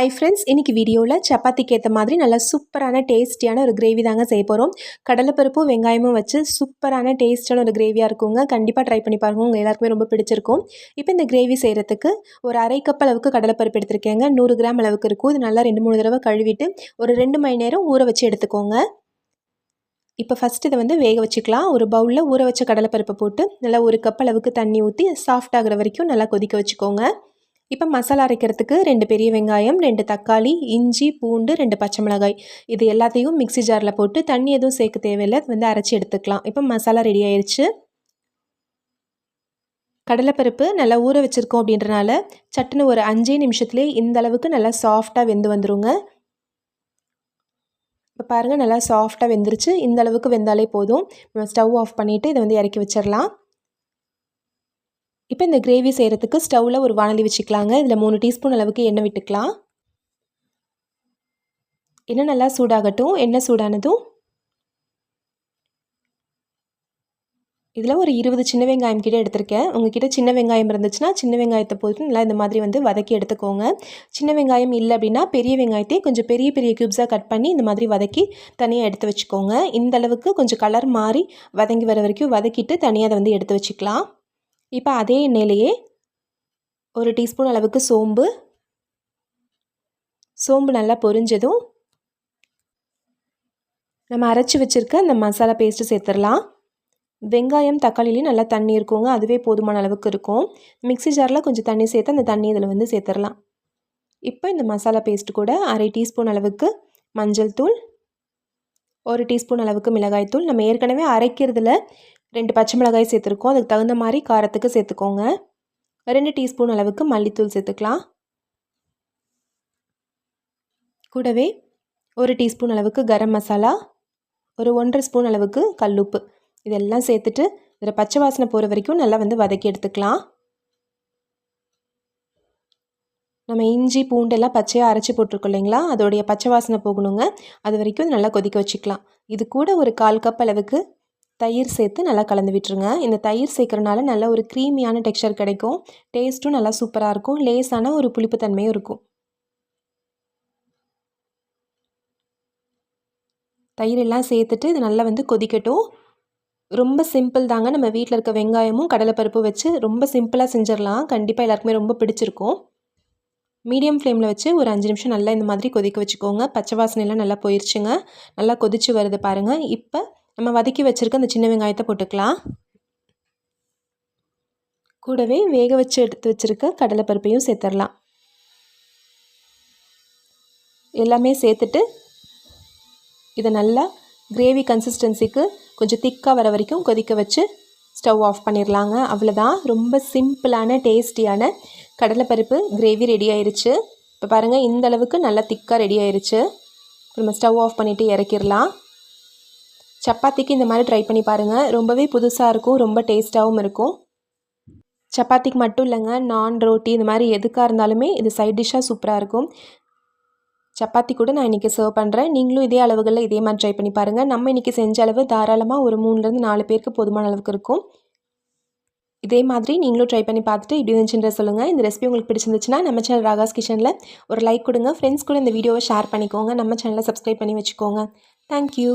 Hi friends, இன்றைக்கி வீடியோவில் சப்பாத்திக்கு ஏற்ற மாதிரி நல்லா சூப்பரான டேஸ்டியான ஒரு கிரேவி தாங்க செய்ய போகிறோம். கடலைப்பருப்பும் வெங்காயமும் வச்சு சூப்பரான டேஸ்டான ஒரு கிரேவியாக இருக்குங்க. கண்டிப்பாக ட்ரை பண்ணி பாருங்கள், உங்கள் எல்லாருக்குமே ரொம்ப பிடிச்சிருக்கும். இப்போ இந்த கிரேவி செய்கிறதுக்கு ஒரு அரை கப் அளவுக்கு கடலைப்பருப்பு எடுத்திருக்கேங்க. 100 கிராம் அளவுக்கு இருக்கும். இது நல்லா 2-3 தடவை கழுவிட்டு ஒரு 2 மணி நேரம் ஊற வச்சு எடுத்துக்கோங்க. இப்போ ஃபஸ்ட்டு இதை வந்து வேக வச்சுக்கலாம். ஒரு பவுலில் ஊற வச்ச கடலைப்பருப்பை போட்டு நல்லா 1 கப் அளவுக்கு தண்ணி ஊற்றி சாஃப்ட் ஆகிற வரைக்கும் நல்லா கொதிக்க வச்சுக்கோங்க. இப்போ மசாலா அரைக்கிறதுக்கு 2 பெரிய வெங்காயம், 2 தக்காளி, இஞ்சி, பூண்டு, 2 பச்சை மிளகாய் இது எல்லாத்தையும் மிக்ஸி ஜாரில் போட்டு தண்ணி எதுவும் சேர்க்க தேவையில்லை, வந்து அரைச்சி எடுத்துக்கலாம். இப்போ மசாலா ரெடி ஆயிடுச்சு. கடலைப்பருப்பு நல்லா ஊற வச்சுருக்கோம் அப்படின்றனால சட்டுன்னு ஒரு 5 நிமிஷத்துலேயே இந்த அளவுக்கு நல்லா சாஃப்டாக வெந்து வந்துருங்க. இப்போ பாருங்கள், நல்லா சாஃப்டாக வெந்துருச்சு. இந்த அளவுக்கு வெந்தாலே போதும். நம்ம ஸ்டவ் ஆஃப் பண்ணிவிட்டு இதை வந்து இறக்கி வச்சிடலாம். இப்போ இந்த கிரேவி செய்கிறதுக்கு ஸ்டவ்வில் ஒரு வானலி வச்சுக்கலாங்க. இதில் 3 டீஸ்பூன் அளவுக்கு எண்ணெய் விட்டுக்கலாம். எண்ணெய் நல்லா சூடாகட்டும். எண்ணெய் சூடானதும் இதில் ஒரு 20 சின்ன வெங்காயம் கிட்ட எடுத்திருக்கேன். உங்ககிட்ட சின்ன வெங்காயம் இருந்துச்சுன்னா சின்ன வெங்காயத்தை போட்டு நல்லா இந்த மாதிரி வந்து வதக்கி எடுத்துக்கோங்க. சின்ன வெங்காயம் இல்லை அப்படின்னா பெரிய வெங்காயத்தை கொஞ்சம் பெரிய பெரிய க்யூப்ஸாக கட் பண்ணி இந்த மாதிரி வதக்கி தனியாக எடுத்து வச்சுக்கோங்க. இந்த அளவுக்கு கொஞ்சம் கலர் மாறி வதங்கி வர வரைக்கும் வதக்கிட்டு தனியாக அதை வந்து எடுத்து வச்சுக்கலாம். இப்போ அதே எண்ணெயிலேயே 1 டீஸ்பூன் அளவுக்கு சோம்பு நல்லா பொரிஞ்சதும் நம்ம அரைச்சி வச்சுருக்க அந்த மசாலா பேஸ்ட்டு சேர்த்துடலாம். வெங்காயம் தக்காளிலையும் நல்லா தண்ணி இருக்குங்க, அதுவே போதுமான அளவுக்கு இருக்கும். மிக்ஸி ஜாரில் கொஞ்சம் தண்ணி சேர்த்து அந்த தண்ணி இதில் வந்து சேர்த்துடலாம். இப்போ இந்த மசாலா பேஸ்ட்டு கூட அரை டீஸ்பூன் அளவுக்கு மஞ்சள் தூள், 1 டீஸ்பூன் அளவுக்கு மிளகாய் தூள். நம்ம ஏற்கனவே அரைக்கிறதுல 2 பச்சை மிளகாய் சேர்த்துருக்கோம், அதுக்கு தகுந்த மாதிரி காரத்துக்கு சேர்த்துக்கோங்க. 2 டீஸ்பூன் அளவுக்கு மல்லித்தூள் சேர்த்துக்கலாம். கூடவே 1 டீஸ்பூன் அளவுக்கு கரம் மசாலா, ஒரு 1.5 ஸ்பூன் அளவுக்கு கல்லுப்பு இதெல்லாம் சேர்த்துட்டு இதில் பச்சை வாசனை போகிற வரைக்கும் நல்லா வந்து வதக்கி எடுத்துக்கலாம். நம்ம இஞ்சி பூண்டெல்லாம் பச்சையாக அரைச்சி போட்டிருக்கோம் இல்லைங்களா, அதோடைய பச்சை வாசனை போகணுங்க. அது வரைக்கும் நல்லா கொதிக்க வச்சுக்கலாம். இது கூட ஒரு 1/4 கப் அளவுக்கு தயிர் சேர்த்து நல்லா கலந்து விட்டுருங்க. இந்த தயிர் சேர்க்குறனால நல்ல ஒரு க்ரீமியான டெக்ஸ்சர் கிடைக்கும். டேஸ்ட்டும் நல்லா சூப்பராக இருக்கும். லேசான ஒரு புளிப்புத்தன்மையும் இருக்கும். தயிரெல்லாம் சேர்த்துட்டு இது நல்லா வந்து கொதிக்கட்டும். ரொம்ப சிம்பிள் தாங்க. நம்ம வீட்டில் இருக்க வெங்காயமும் கடலைப்பருப்பும் வச்சு ரொம்ப சிம்பிளாக செஞ்சிடலாம். கண்டிப்பாக எல்லாருக்குமே ரொம்ப பிடிச்சிருக்கும். மீடியம் ஃப்ளேமில் வச்சு ஒரு 5 நிமிஷம் நல்லா இந்த மாதிரி கொதிக்க வச்சுக்கோங்க. பச்சை வாசனையெல்லாம் நல்லா போயிடுச்சுங்க. நல்லா கொதிச்சு வருது பாருங்கள். இப்போ நம்ம வதக்கி வச்சுருக்க அந்த சின்ன வெங்காயத்தை போட்டுக்கலாம். கூடவே வேக வச்சு எடுத்து வச்சுருக்க கடலைப்பருப்பையும் சேர்த்துடலாம். எல்லாமே சேர்த்துட்டு இதை நல்லா கிரேவி கன்சிஸ்டன்சிக்கு கொஞ்சம் திக்காக வர வரைக்கும் கொதிக்க வச்சு ஸ்டவ் ஆஃப் பண்ணிடலாங்க. அவ்வளோதான். ரொம்ப சிம்பிளான டேஸ்டியான கடலைப்பருப்பு கிரேவி ரெடி ஆயிடுச்சு. இப்போ பாருங்கள், இந்த அளவுக்கு நல்லா திக்காக ரெடி ஆயிடுச்சு. நம்ம ஸ்டவ் ஆஃப் பண்ணிவிட்டு இறக்கிடலாம். சப்பாத்திக்கு இந்த மாதிரி ட்ரை பண்ணி பாருங்கள். ரொம்பவே புதுசாக இருக்கும், ரொம்ப டேஸ்ட்டாகவும் இருக்கும். சப்பாத்திக்கு மட்டும் இல்லைங்க, நான், ரோட்டி இந்த மாதிரி எதுக்காக இருந்தாலுமே இது சைட் டிஷ்ஷாக சூப்பராக இருக்கும். சப்பாத்தி கூட நான் இன்றைக்கி சர்வ் பண்ணுறேன். நீங்களும் இதே அளவுகளில் இதே மாதிரி ட்ரை பண்ணி பாருங்கள். நம்ம இன்றைக்கி செஞ்ச அளவு தாராளமாக ஒரு 3-4 பேருக்கு போதுமான அளவுக்கு இருக்கும். இதே மாதிரி நீங்களும் ட்ரை பண்ணி பார்த்துட்டு இப்படி இருந்துச்சுன்ற சொல்லுங்கள். இந்த ரெசிபி உங்களுக்கு பிடிச்சிருந்துச்சுன்னா நம்ம சேனல் ராகாஸ் கிச்சனில் ஒரு லைக் கொடுங்க. ஃப்ரெண்ட்ஸ் கூட இந்த வீடியோவை ஷேர் பண்ணிக்கோங்க. நம்ம சேனலை சப்ஸ்கிரைப் பண்ணி வச்சுக்கோங்க. தேங்க்யூ.